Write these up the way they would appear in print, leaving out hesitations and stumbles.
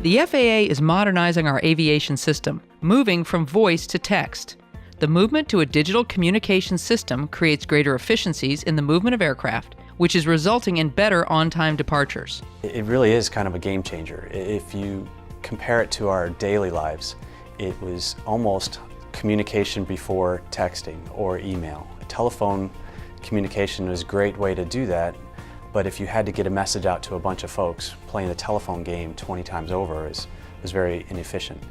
The FAA is modernizing our aviation system, moving from voice to text. The movement to a digital communication system creates greater efficiencies in the movement of aircraft, which is resulting in better on-time departures. It really is kind of a game changer. If you compare it to our daily lives, it was almost communication before texting or email. Telephone communication was a great way to do that, but if you had to get a message out to a bunch of folks, playing the telephone game 20 times over was very inefficient.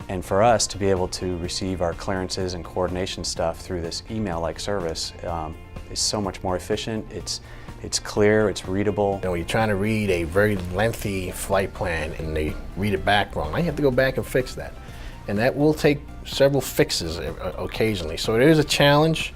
And for us to be able to receive our clearances and coordination stuff through this email-like service is so much more efficient. It's clear, it's readable. You know, you're trying to read a very lengthy flight plan and they read it back wrong. I have to go back and fix that. And that will take several fixes occasionally. So it is a challenge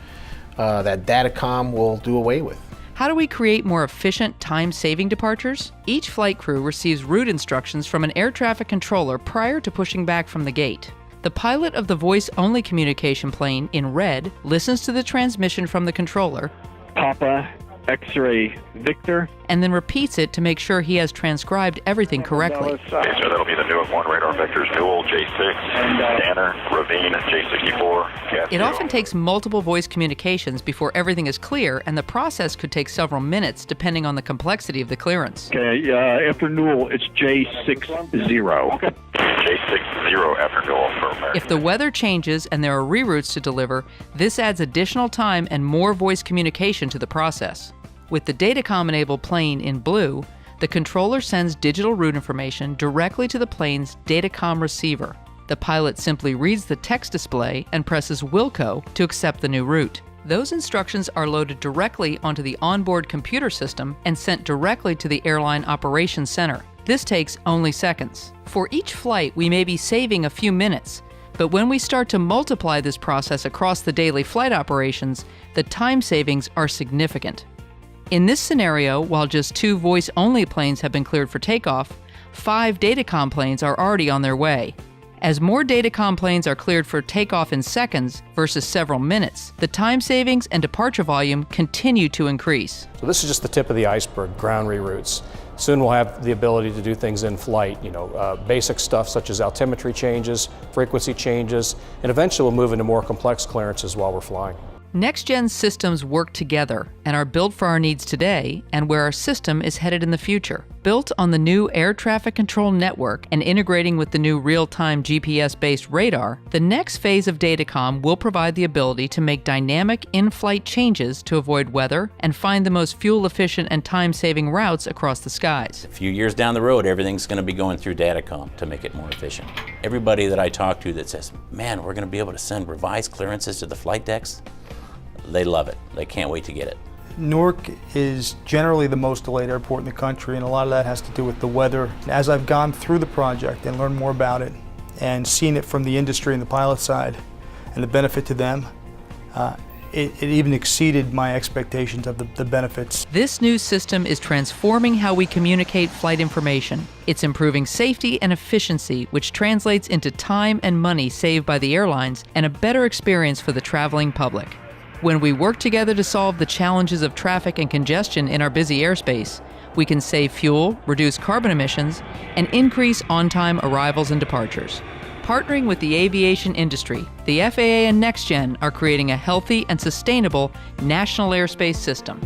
that Datacom will do away with. How do we create more efficient, time-saving departures? Each flight crew receives route instructions from an air traffic controller prior to pushing back from the gate. The pilot of the voice-only communication plane, in red, listens to the transmission from the controller, Papa X-ray Victor, and then repeats it to make sure he has transcribed everything correctly. Okay, so that'll be the Newark 1 radar vectors, Newell, J6, Danner, Ravine, J64. It often takes multiple voice communications before everything is clear, and the process could take several minutes depending on the complexity of the clearance. Okay, after Newell, it's J60. Okay. J60 after Newell for American. If the weather changes and there are reroutes to deliver, this adds additional time and more voice communication to the process. With the Datacom-enabled plane in blue, the controller sends digital route information directly to the plane's Datacom receiver. The pilot simply reads the text display and presses Wilco to accept the new route. Those instructions are loaded directly onto the onboard computer system and sent directly to the airline operations center. This takes only seconds. For each flight, we may be saving a few minutes, but when we start to multiply this process across the daily flight operations, the time savings are significant. In this scenario, while just 2 voice-only planes have been cleared for takeoff, 5 Datacom planes are already on their way. As more Datacom planes are cleared for takeoff in seconds versus several minutes, the time savings and departure volume continue to increase. So this is just the tip of the iceberg, ground reroutes. Soon we'll have the ability to do things in flight, basic stuff such as altimetry changes, frequency changes, and eventually we'll move into more complex clearances while we're flying. NextGen's systems work together and are built for our needs today and where our system is headed in the future. Built on the new air traffic control network and integrating with the new real-time GPS-based radar, the next phase of Datacom will provide the ability to make dynamic in-flight changes to avoid weather and find the most fuel-efficient and time-saving routes across the skies. A few years down the road, everything's going to be going through Datacom to make it more efficient. Everybody that I talk to that says, man, we're going to be able to send revised clearances to the flight decks, they love it. They can't wait to get it. Newark is generally the most delayed airport in the country, and a lot of that has to do with the weather. As I've gone through the project and learned more about it and seen it from the industry and the pilot side and the benefit to them, it even exceeded my expectations of the benefits. This new system is transforming how we communicate flight information. It's improving safety and efficiency, which translates into time and money saved by the airlines and a better experience for the traveling public. When we work together to solve the challenges of traffic and congestion in our busy airspace, we can save fuel, reduce carbon emissions, and increase on-time arrivals and departures. Partnering with the aviation industry, the FAA and NextGen are creating a healthy and sustainable national airspace system.